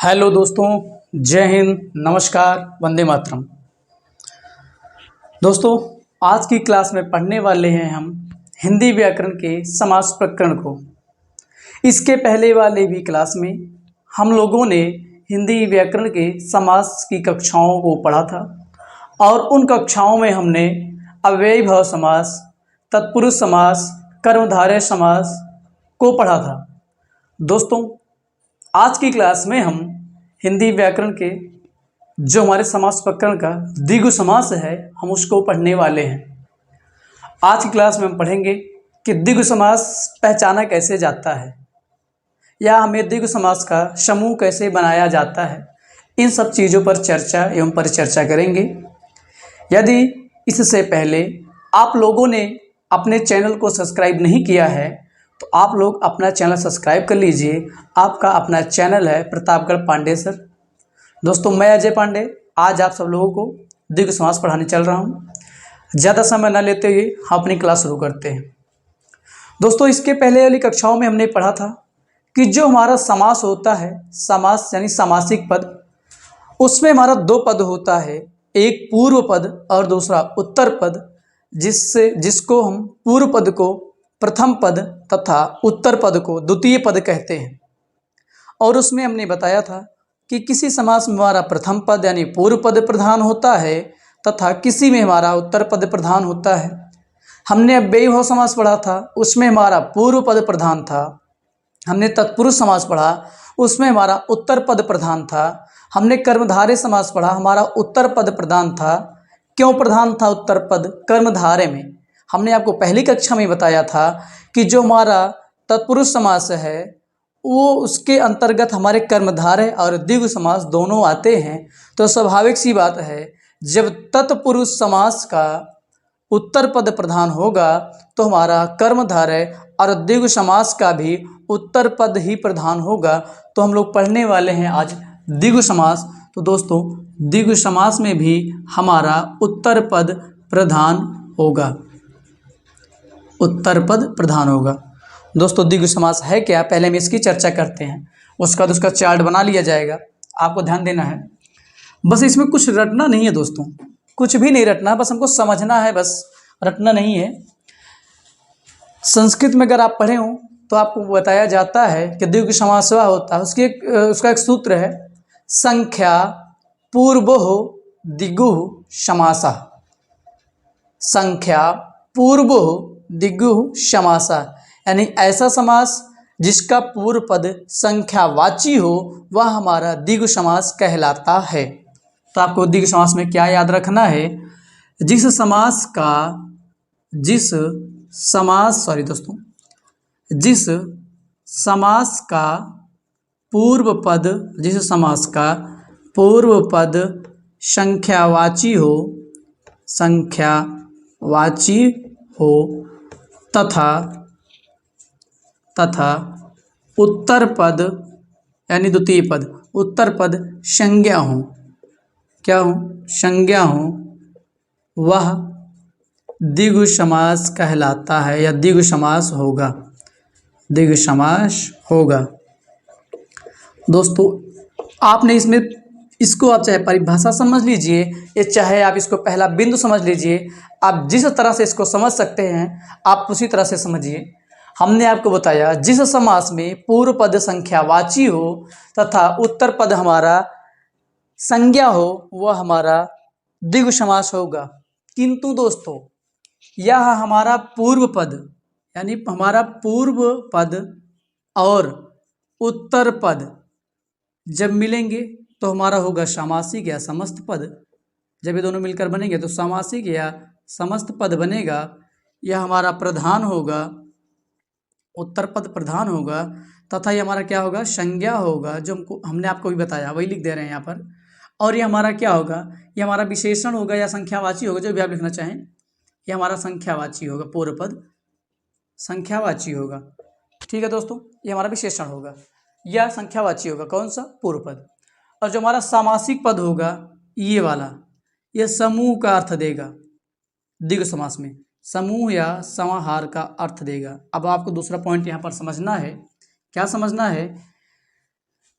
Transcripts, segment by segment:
Hello दोस्तों, जय हिंद, नमस्कार, वंदे मातरम। दोस्तों, आज की क्लास में पढ़ने वाले हैं हम हिंदी व्याकरण के समास प्रकरण को। इसके पहले वाले भी क्लास में हम लोगों ने हिंदी व्याकरण के समास की कक्षाओं को पढ़ा था और उन कक्षाओं में हमने अव्ययीभाव समास, तत्पुरुष समास, कर्मधारय समास को पढ़ा था। दोस्तों, आज की क्लास में हम हिंदी व्याकरण के जो हमारे समास प्रकरण का द्विगु समास है, हम उसको पढ़ने वाले हैं। आज की क्लास में हम पढ़ेंगे कि द्विगु समास पहचाना कैसे जाता है या हमें द्विगु समास का समूह कैसे बनाया जाता है। इन सब चीज़ों पर चर्चा एवं परिचर्चा करेंगे। यदि इससे पहले आप लोगों ने अपने चैनल को सब्सक्राइब नहीं किया है तो आप लोग अपना चैनल सब्सक्राइब कर लीजिए। आपका अपना चैनल है प्रतापगढ़ पांडे सर। दोस्तों, मैं अजय पांडे आज आप सब लोगों को द्विगु समास पढ़ाने चल रहा हूँ। ज़्यादा समय न लेते हुए हम अपनी क्लास शुरू करते हैं। दोस्तों, इसके पहले वाली कक्षाओं में हमने पढ़ा था कि जो हमारा समास होता है, समास यानी सामासिक पद, उसमें हमारा दो पद होता है, एक पूर्व पद और दूसरा उत्तर पद, जिसको हम पूर्व पद को प्रथम पद तथा उत्तर पद को द्वितीय पद कहते हैं। और उसमें हमने बताया था कि किसी समास में हमारा प्रथम पद यानी पूर्व पद प्रधान होता है तथा किसी में हमारा उत्तर पद प्रधान होता है। हमने अव्ययीभाव समास पढ़ा था, उसमें हमारा पूर्व पद प्रधान था। हमने तत्पुरुष समास पढ़ा, उसमें हमारा उत्तर पद प्रधान था। हमने कर्मधारय समास पढ़ा, हमारा उत्तर पद प्रधान था। क्यों प्रधान था उत्तर पद? कर्मधारय में हमने आपको पहली कक्षा में बताया था कि जो हमारा तत्पुरुष समास है वो उसके अंतर्गत हमारे कर्मधारय और द्विगु समास दोनों आते हैं। तो स्वाभाविक सी बात है, जब तत्पुरुष समास का उत्तर पद प्रधान होगा तो हमारा कर्मधारय और द्विगु समास का भी उत्तर पद ही प्रधान होगा। तो हम लोग पढ़ने वाले हैं आज द्विगु समास। तो दोस्तों, द्विगु समास में भी हमारा उत्तर पद प्रधान होगा, उत्तर पद प्रधान होगा। दोस्तों, द्विगु समास है क्या, पहले हम इसकी चर्चा करते हैं, उसका बाद उसका चार्ट बना लिया जाएगा। आपको ध्यान देना है, बस इसमें कुछ रटना नहीं है दोस्तों, कुछ भी नहीं रटना, बस हमको समझना है, बस रटना नहीं है। संस्कृत में अगर आप पढ़े हो तो आपको बताया जाता है कि द्विगु समास वह होता है, उसका एक सूत्र है, संख्या पूर्वो द्विगुः समासः। संख्या पूर्वो द्विगुः समासः यानी ऐसा समास जिसका पूर्व पद संख्यावाची हो वह हमारा द्विगु समास कहलाता है। तो आपको द्विगु समास में क्या याद रखना है? जिस समास का पूर्व पद संख्यावाची हो तथा उत्तर पद यानी द्वितीय पद, उत्तर पद संज्ञा हो, क्या हो? संज्ञा हो, वह द्विगु समास कहलाता है या द्विगु समास होगा, द्विगु समास होगा। दोस्तों, आपने इसको आप चाहे परिभाषा समझ लीजिए या चाहे आप इसको पहला बिंदु समझ लीजिए, आप जिस तरह से इसको समझ सकते हैं आप उसी तरह से समझिए। हमने आपको बताया जिस समास में पूर्व पद संख्यावाची हो तथा उत्तर पद हमारा संज्ञा हो वह हमारा द्विगु समास होगा। किंतु दोस्तों, यह हमारा पूर्व पद यानी हमारा पूर्व पद और उत्तर पद जब मिलेंगे तो हमारा होगा सामासिक या समस्त पद। जब ये दोनों मिलकर बनेंगे तो सामासिक या समस्त पद बनेगा। यह हमारा प्रधान होगा, उत्तर पद प्रधान होगा तथा ये हमारा क्या होगा? संज्ञा होगा, जो हमने आपको भी बताया वही लिख दे रहे हैं यहाँ पर। और ये हमारा क्या होगा? ये हमारा विशेषण होगा या संख्यावाची होगा, जो भी आप लिखना चाहें। ये हमारा संख्यावाची होगा, पूर्व पद संख्यावाची होगा। ठीक है दोस्तों, ये हमारा विशेषण होगा या संख्यावाची होगा, कौन सा? पूर्व पद। और जो हमारा सामासिक पद होगा ये वाला, यह समूह का अर्थ देगा। द्विगु समास में समूह या समाहार का अर्थ देगा। अब आपको दूसरा पॉइंट यहाँ पर समझना है। क्या समझना है?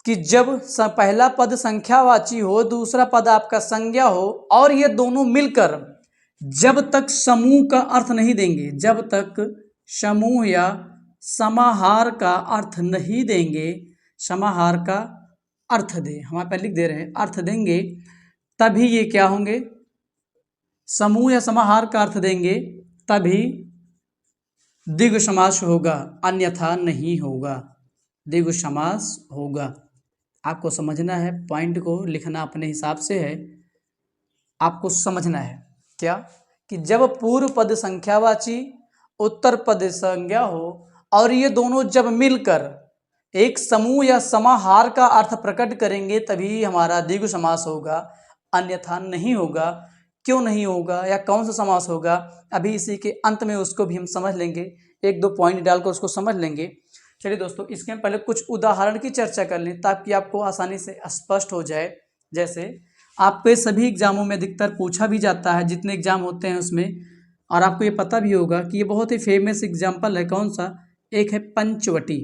कि जब पहला पद संख्यावाची हो, दूसरा पद आपका संज्ञा हो और ये दोनों मिलकर जब तक समूह का अर्थ नहीं देंगे, जब तक समूह या समाहार का अर्थ नहीं देंगे, समाहार का अर्थ दे, हम यहाँ पर लिख दे रहे हैं अर्थ देंगे, तभी ये क्या होंगे, समूह या समाहार का अर्थ देंगे तभी द्विगु समास होगा, अन्यथा नहीं होगा, द्विगु समास होगा। आपको समझना है, पॉइंट को लिखना अपने हिसाब से है, आपको समझना है क्या कि जब पूर्व पद संख्यावाची उत्तर पद संज्ञा हो और ये दोनों जब मिलकर एक समूह या समाहार का अर्थ प्रकट करेंगे तभी हमारा द्विगु समास होगा, अन्यथा नहीं होगा। क्यों नहीं होगा या कौन सा समास होगा, अभी इसी के अंत में उसको भी हम समझ लेंगे, एक दो पॉइंट डालकर उसको समझ लेंगे। चलिए दोस्तों, इसके हम पहले कुछ उदाहरण की चर्चा कर लें ताकि आपको आसानी से स्पष्ट हो जाए। जैसे आपके सभी एग्जामों में अधिकतर पूछा भी जाता है, जितने एग्जाम होते हैं उसमें, और आपको ये पता भी होगा कि ये बहुत ही फेमस एग्जाम्पल है। कौन सा? एक है पंचवटी।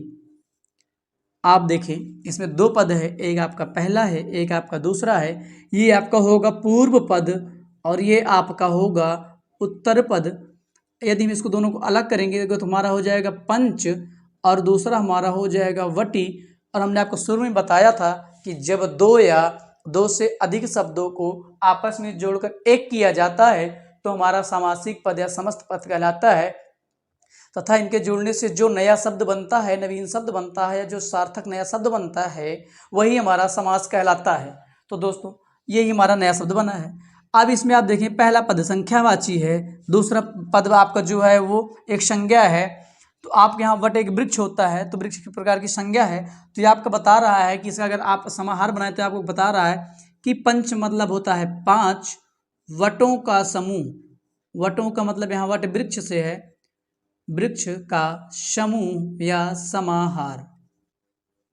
आप देखें इसमें दो पद है, एक आपका पहला है, एक आपका दूसरा है। ये आपका होगा पूर्व पद और ये आपका होगा उत्तर पद। यदि हम इसको दोनों को अलग करेंगे तो हमारा हो जाएगा पंच और दूसरा हमारा हो जाएगा वटी। और हमने आपको शुरू में बताया था कि जब दो या दो से अधिक शब्दों को आपस में जोड़कर एक किया जाता है तो हमारा सामासिक पद या समस्त पद कहलाता है, तथा इनके जुड़ने से जो नया शब्द बनता है, नवीन शब्द बनता है, जो सार्थक नया शब्द बनता है, वही हमारा समास कहलाता है। तो दोस्तों यही हमारा नया शब्द बना है। अब इसमें आप देखें, पहला पद संख्यावाची है, दूसरा पद आपका जो है वो एक संज्ञा है। तो आपके यहाँ वट एक वृक्ष होता है, तो वृक्ष किस प्रकार की संज्ञा है, तो ये आपको बता रहा है कि इसका अगर आप समाहार बनाए तो आपको बता रहा है कि पंच मतलब होता है पांच, वटों का समूह, वटों का मतलब यहाँ वट वृक्ष से है, वृक्ष का समूह या समाहार,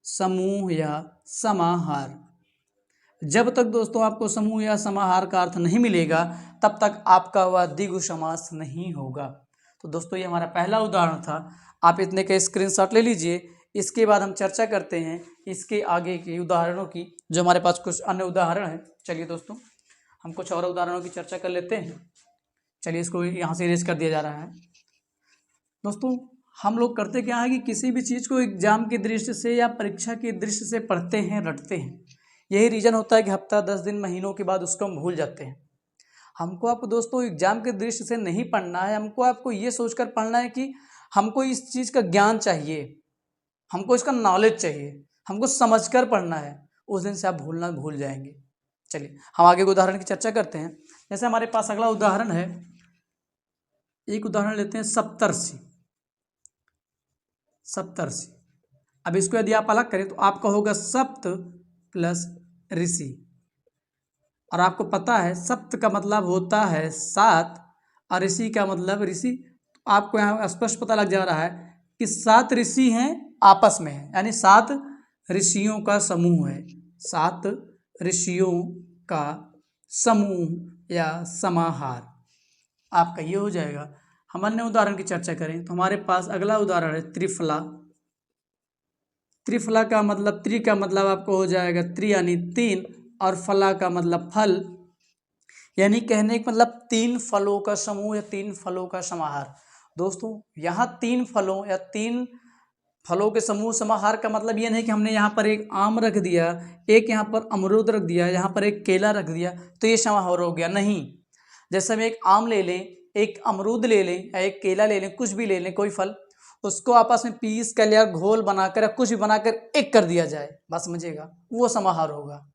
समूह या समाहार। जब तक दोस्तों आपको समूह या समाहार का अर्थ नहीं मिलेगा तब तक आपका वह द्विगु समास नहीं होगा। तो दोस्तों ये हमारा पहला उदाहरण था, आप इतने के स्क्रीनशॉट ले लीजिए। इसके बाद हम चर्चा करते हैं इसके आगे के उदाहरणों की, जो हमारे पास कुछ अन्य उदाहरण हैं। चलिए दोस्तों, हम कुछ और उदाहरणों की चर्चा कर लेते हैं। चलिए इसको यहाँ से इरेज कर दिया जा रहा है। दोस्तों हम लोग करते क्या है कि किसी भी चीज़ को एग्जाम की दृष्टि से या परीक्षा की दृष्टि से पढ़ते हैं, रटते हैं। यही रीज़न होता है कि हफ्ता 10 दिन महीनों के बाद उसको हम भूल जाते हैं। हमको आपको दोस्तों एग्जाम के दृष्टि से नहीं पढ़ना है, हमको आपको ये सोचकर पढ़ना है कि हमको इस चीज़ का ज्ञान चाहिए, हमको इसका नॉलेज चाहिए, हमको समझकर पढ़ना है। उस दिन से आप भूलना भूल जाएंगे। चलिए हम आगे के उदाहरण की चर्चा करते हैं। जैसे हमारे पास अगला उदाहरण है, एक उदाहरण लेते हैं सप्तर्षि। सप्तर्षि, अब इसको यदि आप अलग करें तो आपका होगा सप्त प्लस ऋषि। और आपको पता है सप्त का मतलब होता है सात और ऋषि का मतलब ऋषि। आपको यहाँ स्पष्ट पता लग जा रहा है कि सात ऋषि हैं आपस में है, यानी सात ऋषियों का समूह है, सात ऋषियों का समूह या समाहार आपका ये हो जाएगा। हम अन्य उदाहरण की चर्चा करें तो हमारे पास अगला उदाहरण है त्रिफला। त्रिफला का मतलब, त्रि का मतलब आपको हो जाएगा त्रि यानी तीन, और फला का मतलब फल, यानी कहने का मतलब तीन फलों का समूह या तीन फलों का समाहार। दोस्तों यहाँ तीन फलों या तीन फलों के समूह समाहार का मतलब ये नहीं कि हमने यहाँ पर एक आम रख दिया, एक यहाँ पर अमरूद रख दिया, यहाँ पर एक केला रख दिया तो ये समाहार हो गया, नहीं। जैसे हम एक आम ले लें, एक अमरूद ले लें या एक केला ले लें, कुछ भी ले लें, कोई फल, उसको आपस में पीस कर या घोल बनाकर या कुछ भी बनाकर एक कर दिया जाए, बात समझिएगा, वो समाहार होगा।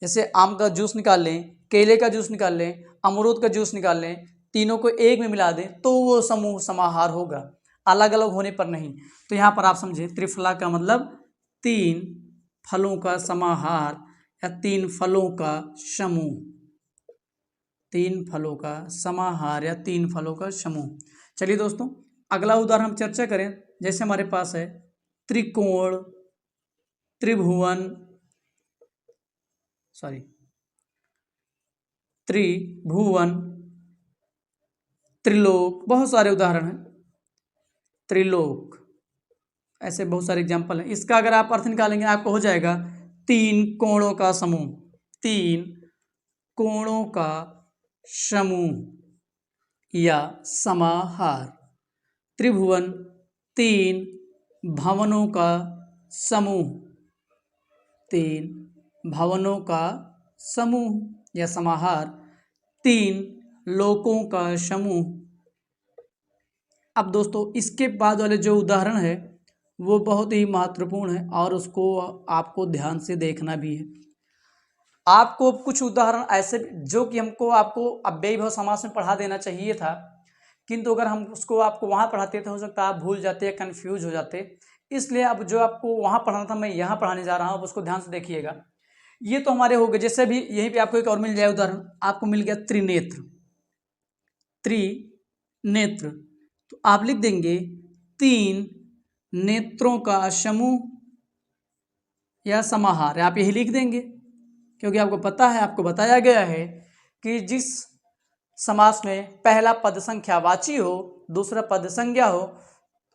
जैसे आम का जूस निकाल लें, केले का जूस निकाल लें, अमरूद का जूस निकाल लें, तीनों को एक में मिला दें तो वो समूह समाहार होगा, अलग अलग होने पर नहीं। तो यहाँ पर आप समझे त्रिफला का मतलब तीन फलों का समाहार या तीन फलों का समूह, तीन फलों का समाहार या तीन फलों का समूह। चलिए दोस्तों अगला उदाहरण हम चर्चा करें। जैसे हमारे पास है त्रिकोण, त्रिभुवन, त्रिभुवन, त्रिलोक, बहुत सारे उदाहरण हैं। त्रिलोक, ऐसे बहुत सारे एग्जाम्पल हैं। इसका अगर आप अर्थ निकालेंगे आपको हो जाएगा तीन कोणों का समूह, तीन कोणों का समूह या समाहार। त्रिभुवन, तीन भवनों का समूह, तीन भवनों का समूह या समाहार। तीन लोकों का समूह। अब दोस्तों इसके बाद वाले जो उदाहरण है वो बहुत ही महत्वपूर्ण है और उसको आपको ध्यान से देखना भी है। आपको कुछ उदाहरण ऐसे जो कि हमको आपको अव्ययी भाव समास में पढ़ा देना चाहिए था, किंतु अगर हम उसको आपको वहाँ पढ़ाते तो हो सकता है आप भूल जाते या कन्फ्यूज हो जाते। इसलिए अब जो आपको वहाँ पढ़ाना था मैं यहाँ पढ़ाने जा रहा हूँ, अब उसको ध्यान से देखिएगा। ये तो हमारे हो गए, जैसे भी यहीं पे आपको एक और मिल जाए उदाहरण, आपको मिल गया त्रिनेत्र, त्रिनेत्र। तो आप लिख देंगे तीन नेत्रों का समूह या समाहार, आप यही लिख देंगे क्योंकि आपको पता है, आपको बताया गया है कि जिस समास में पहला पद संख्यावाची हो, दूसरा पद संज्ञा हो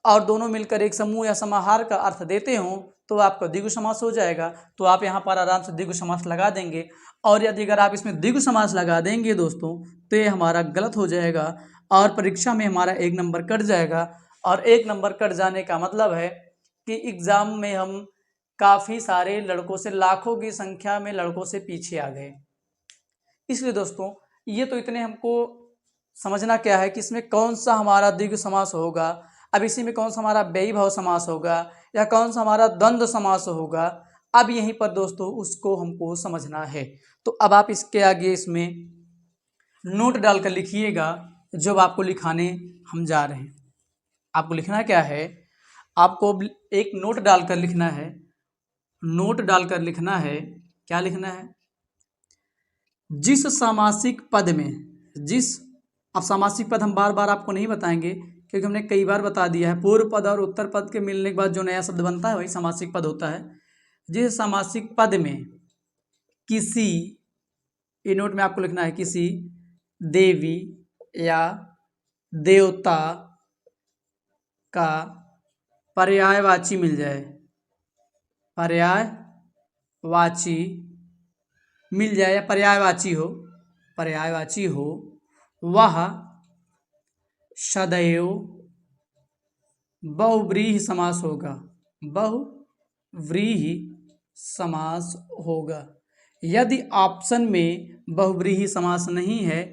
और दोनों मिलकर एक समूह या समाहार का अर्थ देते हो तो आपका द्विगु समास हो जाएगा। तो आप यहाँ पर आराम से द्विगु समास लगा देंगे। और यदि अगर आप इसमें द्विगु समास लगा देंगे दोस्तों तो ये हमारा गलत हो जाएगा और परीक्षा में हमारा 1 नंबर कट जाएगा। और 1 नंबर कट जाने का मतलब है कि एग्जाम में हम काफ़ी सारे लड़कों से, लाखों की संख्या में लड़कों से पीछे आ गए। इसलिए दोस्तों ये तो इतने हमको समझना क्या है कि इसमें कौन सा हमारा द्विगु समास होगा, अब इसी में कौन सा हमारा व्ययी भाव समास होगा या कौन सा हमारा द्वंद्व समास होगा, अब यहीं पर दोस्तों उसको हमको समझना है। तो अब आप इसके आगे इसमें नोट डालकर लिखिएगा जो आपको लिखाने हम जा रहे हैं। आपको लिखना क्या है, आपको एक नोट डालकर लिखना है, नोट डालकर लिखना है, क्या लिखना है, जिस सामासिक पद में, जिस, अब सामासिक पद हम बार बार आपको नहीं बताएंगे क्योंकि हमने कई बार बता दिया है, पूर्व पद और उत्तर पद के मिलने के बाद जो नया शब्द बनता है वही सामासिक पद होता है। जिस सामासिक पद में किसी, ये नोट में आपको लिखना है, किसी देवी या देवता का पर्यायवाची मिल जाए, पर्यायवाची मिल जाए या पर्यायवाची हो, पर्यायवाची हो, वह सदैव बहुव्रीहि समास होगा, बहुव्रीहि समास होगा। यदि ऑप्शन में बहुव्रीहि समास नहीं है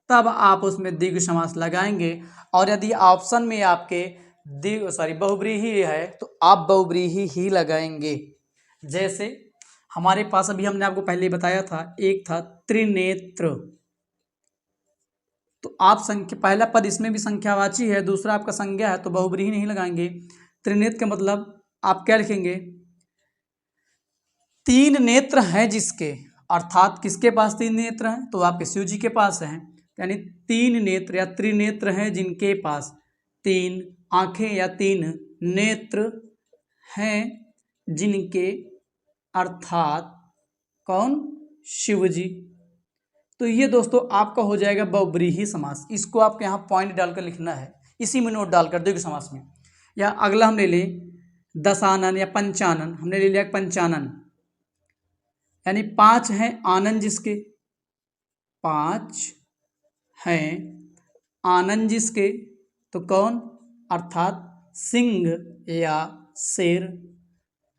तब आप उसमें द्विगु समास लगाएंगे और यदि ऑप्शन में आपके बहुव्रीहि है तो आप बहुव्रीहि ही लगाएंगे। जैसे हमारे पास अभी हमने आपको पहले बताया था, एक था त्रिनेत्र, तो आप संख्या, पहला पद इसमें भी संख्यावाची है, दूसरा आपका संज्ञा है तो बहुव्रीहि नहीं लगाएंगे। त्रिनेत्र का मतलब आप क्या लिखेंगे, तीन नेत्र हैं जिसके, अर्थात किसके पास तीन नेत्र हैं, तो आपके शिव जी के पास हैं, यानी तीन नेत्र या त्रिनेत्र हैं जिनके पास तीन आंखें या तीन नेत्र हैं जिनके, अर्थात कौन, शिव जी। तो ये दोस्तों आपका हो जाएगा बहुव्रीहि समास। इसको आपको यहाँ पॉइंट डालकर लिखना है, इसी में नोट डालकर द्विगु समास में। या अगला हम ले लें दशानन या पंचानन, हमने ले लिया पंचानन, यानी 5 हैं आनन जिसके, 5 हैं आनन जिसके, तो कौन, अर्थात सिंह या शेर।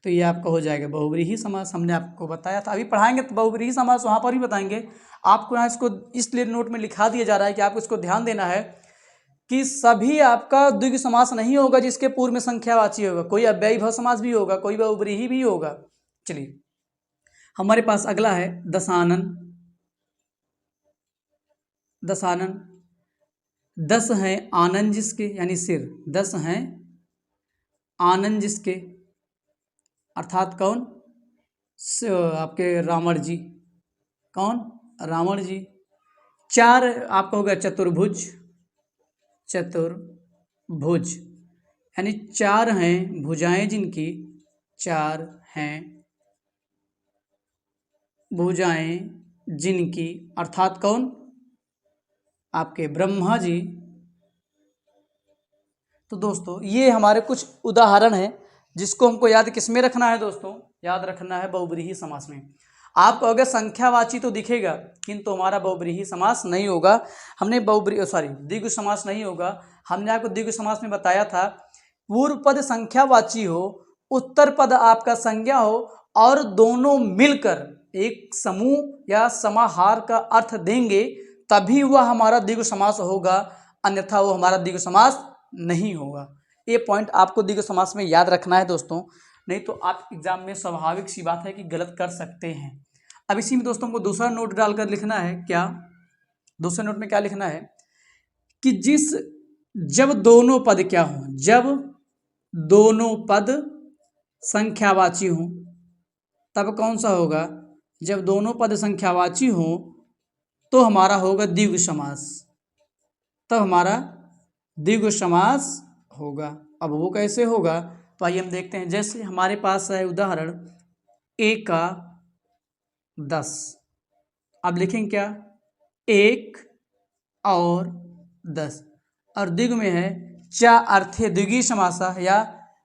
तो ये आपका हो जाएगा बहुव्रीहि समास। हमने आपको बताया था, अभी पढ़ाएंगे तो बहुव्रीहि समास वहाँ पर ही बताएंगे आपको। यहाँ इसको इसलिए नोट में लिखा दिया जा रहा है कि आपको इसको ध्यान देना है कि सभी आपका द्विगु समास नहीं होगा जिसके पूर्व में संख्यावाची होगा, कोई अव्ययी भाव समास भी होगा, कोई बहुव्रीहि भी होगा। चलिए हमारे पास अगला है दशानन, दशानन 10 हैं आनन जिसके, यानी सिर, 10 हैं आनन जिसके, अर्थात कौन, आपके रावण जी, कौन, रावण जी। 4 आपका हो गया चतुर्भुज, चतुर्भुज यानी 4 हैं भुजाएं जिनकी, 4 हैं भुजाएं जिनकी, अर्थात कौन, आपके ब्रह्मा जी। तो दोस्तों ये हमारे कुछ उदाहरण हैं जिसको हमको याद किस में रखना है दोस्तों, याद रखना है बहुब्रीहि समास में। आप कहोगे संख्यावाची तो दिखेगा, किंतु हमारा बहुब्रीहि समास नहीं होगा। हमने द्विगु समास नहीं होगा। हमने आपको द्विगु समास में बताया था, पूर्व पद संख्यावाची हो, उत्तर पद आपका संज्ञा हो और दोनों मिलकर एक समूह या समाहार का अर्थ देंगे, तभी वह हमारा द्विगु समास होगा, अन्यथा वो हमारा द्विगु समास नहीं होगा। ये पॉइंट आपको द्विगु समास में याद रखना है दोस्तों, नहीं तो आप एग्जाम में स्वाभाविक सी बात है कि गलत कर सकते हैं। अब इसी में दोस्तों को दूसरा नोट डालकर लिखना है, क्या दूसरे नोट में क्या लिखना है कि जब दोनों पद क्या हों, जब दोनों पद संख्यावाची हों, तब कौन सा होगा, जब दोनों पद संख्यावाची हों तो हमारा होगा द्विगु समास, तब हमारा द्विगु समास होगा। अब वो कैसे होगा, तो आइए हम देखते हैं। जैसे हमारे पास है उदाहरण ए का 10, अब लिखेंगे क्या, 1 और 10, और द्विगु में है चा अर्थे द्विगुई समासा या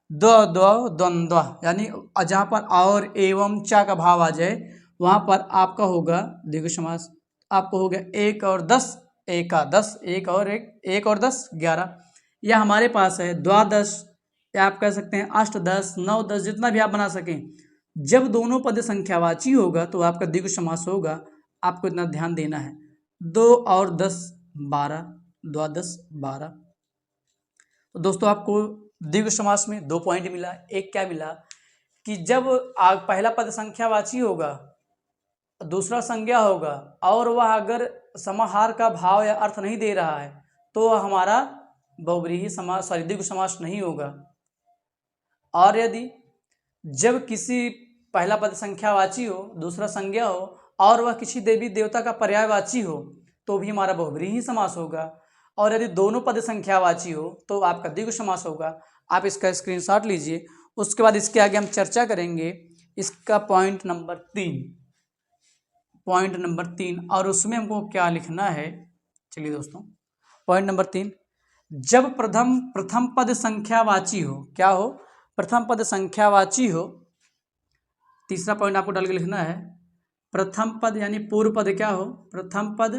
द्वंद्व, यानी जहाँ पर और एवं चा का भाव आ जाए वहाँ पर आपका होगा द्विगु समास। आपको हो गया 1 और 10, 1 का 10, 1 और 1 और 10 11, या हमारे पास है द्वादश, या आप कह सकते हैं अष्टदश, 9 10, जितना भी आप बना सकें। जब दोनों पद संख्यावाची होगा तो आपका द्विगु समास होगा। आपको इतना ध्यान देना है। 2 और 10 12, द्वादश 12। तो दोस्तों आपको द्विगु समास में 2 पॉइंट मिला। एक क्या मिला कि जब पहला पद संख्यावाची होगा, दूसरा संज्ञा होगा और वह अगर समाहार का भाव या अर्थ नहीं दे रहा है तो हमारा बहुब्रीहि समास द्विगु समास नहीं होगा। और यदि जब किसी पहला पद संख्यावाची हो, दूसरा संज्ञा हो और वह किसी देवी देवता का पर्यायवाची हो तो भी हमारा बहुब्रीहि समास होगा। और यदि दोनों पद संख्यावाची हो तो आपका द्विगु समास होगा। आप इसका स्क्रीनशॉट लीजिए, उसके बाद इसके आगे हम चर्चा करेंगे इसका पॉइंट नंबर 3, और उसमें हमको क्या लिखना है। चलिए दोस्तों, पॉइंट नंबर 3, जब प्रथम पद संख्यावाची हो, क्या हो, प्रथम पद संख्यावाची हो। तीसरा पॉइंट आपको डाल के लिखना है, प्रथम पद यानी पूर्व पद क्या हो, प्रथम पद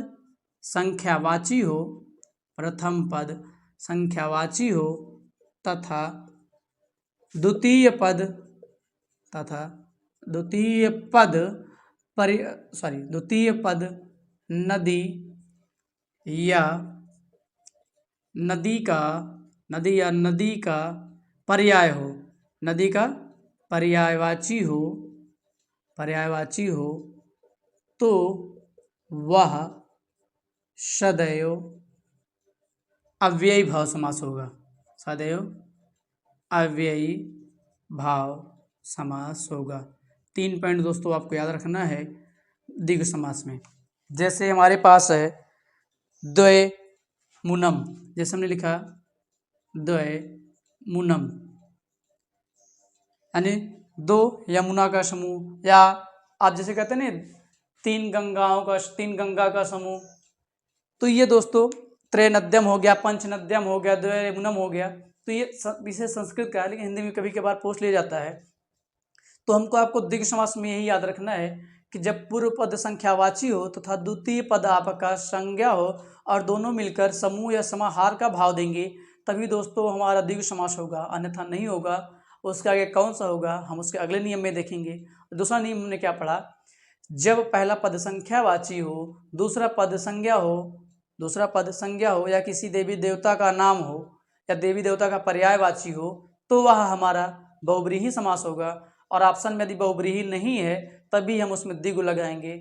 संख्यावाची हो, प्रथम पद संख्यावाची हो तथा द्वितीय पद नदी या नदी का पर्याय हो, नदी का पर्यायवाची हो तो वह सदैव अव्ययी भाव समास होगा, सदैव अव्ययी भाव समास होगा। 3 पॉइंट दोस्तों आपको याद रखना है द्विगु समास में। जैसे हमारे पास है द्वय मुनम, जैसे हमने लिखा द्वय मुनम यानी 2 यमुना का समूह, या आप जैसे कहते हैं ना 3 गंगा का समूह। तो ये दोस्तों त्रैनद्यम हो गया, पंचनद्यम हो गया, द्वयमुनम हो गया। तो ये विषय संस्कृत का है, लेकिन हिंदी में कभी कभार पूछ लिया जाता है। तो आपको द्विगु समास में यही याद रखना है कि जब पूर्व पद संख्यावाची हो तथा द्वितीय पद आपका संज्ञा हो और दोनों मिलकर समूह या समाहार का भाव देंगे, तभी दोस्तों हमारा द्विगु समास होगा, अन्यथा नहीं होगा। उसके आगे कौन सा होगा हम उसके अगले नियम में देखेंगे। दूसरा नियम हमने क्या पढ़ा, जब पहला पद संख्यावाची हो, दूसरा पद संज्ञा हो या किसी देवी देवता का नाम हो या देवी देवता का पर्यायवाची हो तो वह हमारा बहुब्रीहि समास होगा। और ऑप्शन में यदि बहुब्रीहि नहीं है तभी हम उसमें द्विगु लगाएंगे,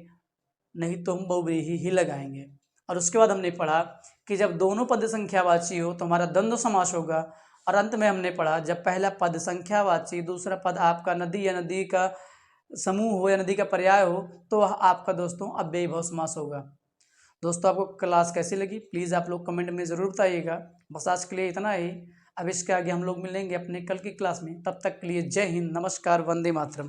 नहीं तो हम बहुब्रीहि ही लगाएंगे। और उसके बाद हमने पढ़ा कि जब दोनों पद संख्यावाची हो तो हमारा द्वंद्व समास होगा। और अंत में हमने पढ़ा जब पहला पद संख्यावाची, दूसरा पद आपका नदी या नदी का समूह हो या नदी का पर्याय हो तो वह आपका दोस्तों अव्ययी भाव समास होगा। दोस्तों आपको क्लास कैसी लगी प्लीज़ आप लोग कमेंट में ज़रूर बताइएगा। बस आज के लिए इतना ही। अब इसके आगे हम लोग मिलेंगे अपने कल की क्लास में। तब तक के लिए जय हिंद, नमस्कार, वंदे मातरम।